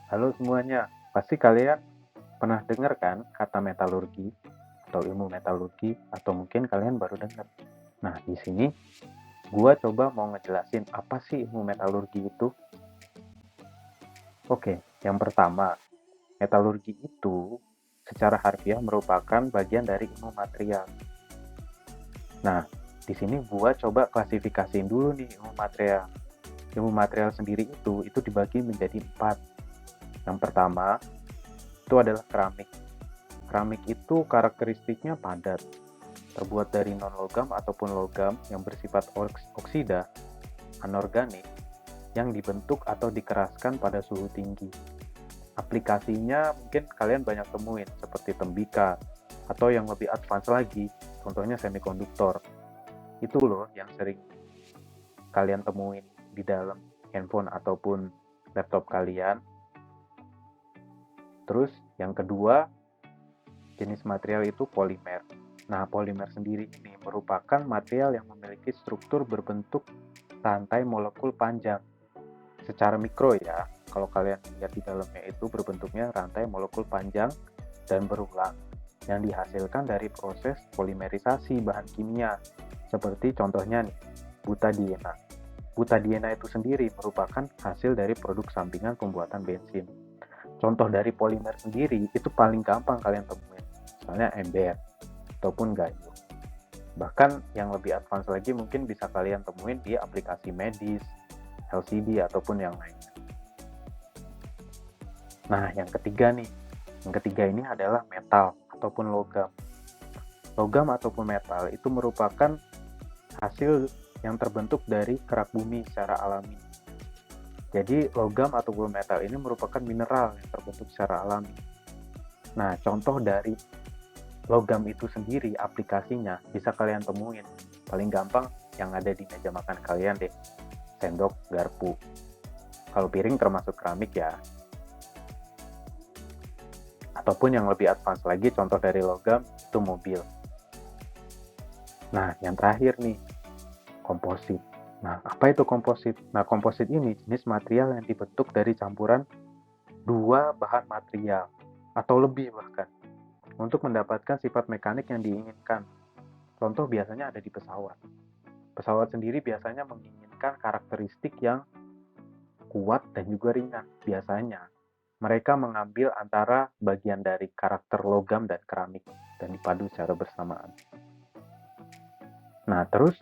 Halo semuanya, pasti kalian pernah dengar kan kata metalurgi atau ilmu metalurgi atau mungkin kalian baru dengar. Nah, di sini gua coba mau ngejelasin apa sih ilmu metalurgi itu. Oke, yang pertama, metalurgi itu secara harfiah merupakan bagian dari ilmu material. Nah, di sini gua coba klasifikasiin dulu nih ilmu material. Ilmu material sendiri itu dibagi menjadi 4. Yang pertama, itu adalah keramik. Keramik itu karakteristiknya padat, terbuat dari non-logam ataupun logam yang bersifat oksida, anorganik, yang dibentuk atau dikeraskan pada suhu tinggi. Aplikasinya mungkin kalian banyak temuin, seperti tembikar, atau yang lebih advance lagi, contohnya semikonduktor. Itu loh yang sering kalian temuin di dalam handphone ataupun laptop kalian. Terus yang kedua, jenis material itu polimer. Nah, polimer sendiri ini merupakan material yang memiliki struktur berbentuk rantai molekul panjang. Secara mikro ya, kalau kalian lihat di dalamnya itu berbentuknya rantai molekul panjang dan berulang yang dihasilkan dari proses polimerisasi bahan kimia. Seperti contohnya nih, butadiena. Butadiena itu sendiri merupakan hasil dari produk sampingan pembuatan bensin. Contoh dari polimer sendiri itu paling gampang kalian temuin, misalnya ember ataupun gayu. Bahkan yang lebih advance lagi mungkin bisa kalian temuin di aplikasi medis, LCD, ataupun yang lainnya. Nah, yang ketiga nih, yang ketiga ini adalah metal ataupun logam. Logam ataupun metal itu merupakan hasil yang terbentuk dari kerak bumi secara alami. Jadi logam ataupun metal ini merupakan mineral yang terbentuk secara alami. Nah, contoh dari logam itu sendiri aplikasinya bisa kalian temuin. Paling gampang yang ada di meja makan kalian deh. Sendok, garpu. Kalau piring termasuk keramik ya. Ataupun yang lebih advance lagi, contoh dari logam itu mobil. Nah, yang terakhir nih, komposit. Nah, apa itu komposit? Nah, komposit ini jenis material yang dibentuk dari campuran dua bahan material atau lebih bahkan untuk mendapatkan sifat mekanik yang diinginkan. Contoh biasanya ada di pesawat. Pesawat sendiri biasanya menginginkan karakteristik yang kuat dan juga ringan. Biasanya mereka mengambil antara bagian dari karakter logam dan keramik dan dipadu secara bersamaan. Nah, terus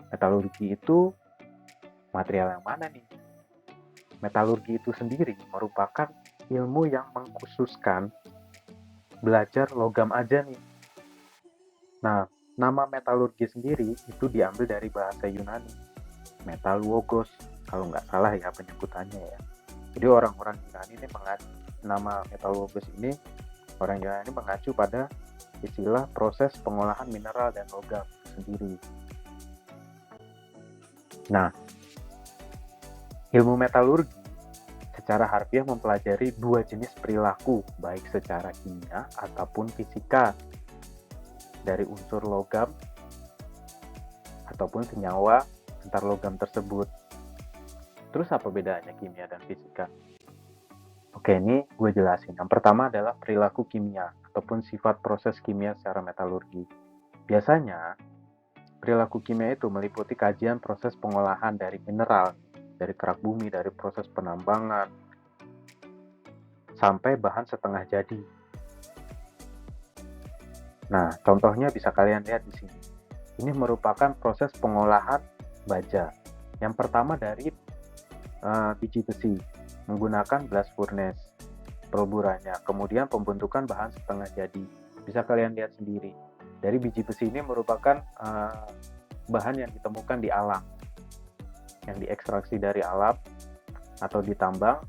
metalurgi itu material yang mana nih? Metalurgi itu sendiri merupakan ilmu yang mengkhususkan belajar logam aja nih. Nah, nama metalurgi sendiri itu diambil dari bahasa Yunani, metalurgos, kalau nggak salah ya penyebutannya ya. Jadi orang-orang Yunani ini nama metalurgos ini, orang Yunani mengacu pada istilah proses pengolahan mineral dan logam sendiri. Nah, ilmu metalurgi secara harfiah mempelajari dua jenis perilaku, baik secara kimia ataupun fisika, dari unsur logam ataupun senyawa antar logam tersebut. Terus apa bedanya kimia dan fisika? Oke, ini gue jelasin. Yang pertama adalah perilaku kimia ataupun sifat proses kimia secara metalurgi. Biasanya, perilaku kimia itu meliputi kajian proses pengolahan dari mineral, dari kerak bumi, dari proses penambangan, sampai bahan setengah jadi. Nah, contohnya bisa kalian lihat di sini. Ini merupakan proses pengolahan baja. Yang pertama dari biji besi, menggunakan blast furnace, peleburannya. Kemudian pembentukan bahan setengah jadi. Bisa kalian lihat sendiri. Dari biji besi ini merupakan bahan yang ditemukan di alam, yang diekstraksi dari alam atau ditambang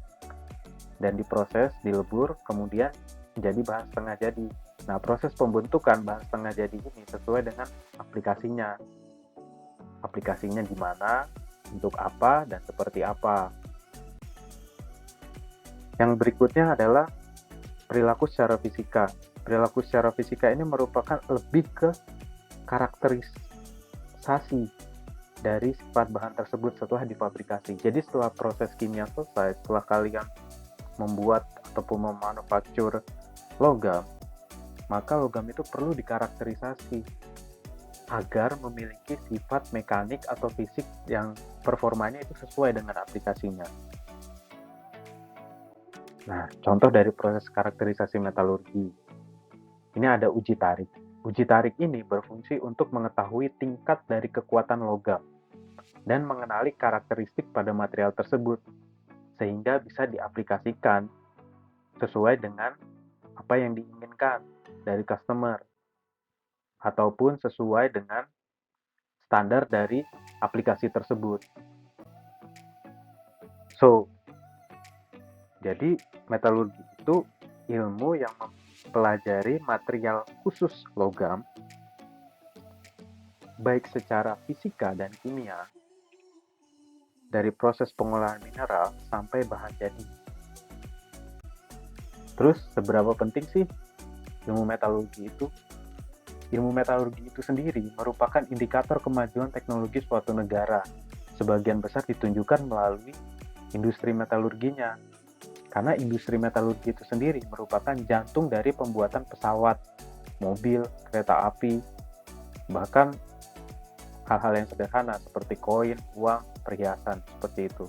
dan diproses, dilebur, kemudian menjadi bahan setengah jadi. Nah, proses pembentukan bahan setengah jadi ini sesuai dengan aplikasinya. Aplikasinya di mana, untuk apa, dan seperti apa. Yang berikutnya adalah perilaku secara fisika. Perilaku secara fisika ini merupakan lebih ke karakterisasi dari sifat bahan tersebut setelah difabrikasi. Jadi setelah proses kimia selesai, setelah kalian membuat ataupun memanufaktur logam, maka logam itu perlu dikarakterisasi agar memiliki sifat mekanik atau fisik yang performanya itu sesuai dengan aplikasinya. Nah, contoh dari proses karakterisasi metalurgi. Ini ada uji tarik. Uji tarik ini berfungsi untuk mengetahui tingkat dari kekuatan logam dan mengenali karakteristik pada material tersebut, sehingga bisa diaplikasikan sesuai dengan apa yang diinginkan dari customer, ataupun sesuai dengan standar dari aplikasi tersebut. So, jadi metalurgi itu ilmu yang mempelajari material khusus logam, baik secara fisika dan kimia, dari proses pengolahan mineral sampai bahan jadi. Terus, seberapa penting sih ilmu metalurgi itu? Ilmu metalurgi itu sendiri merupakan indikator kemajuan teknologi suatu negara. Sebagian besar ditunjukkan melalui industri metalurginya. Karena industri metalurgi itu sendiri merupakan jantung dari pembuatan pesawat, mobil, kereta api, bahkan hal-hal yang sederhana seperti koin, uang, perhiasan, seperti itu.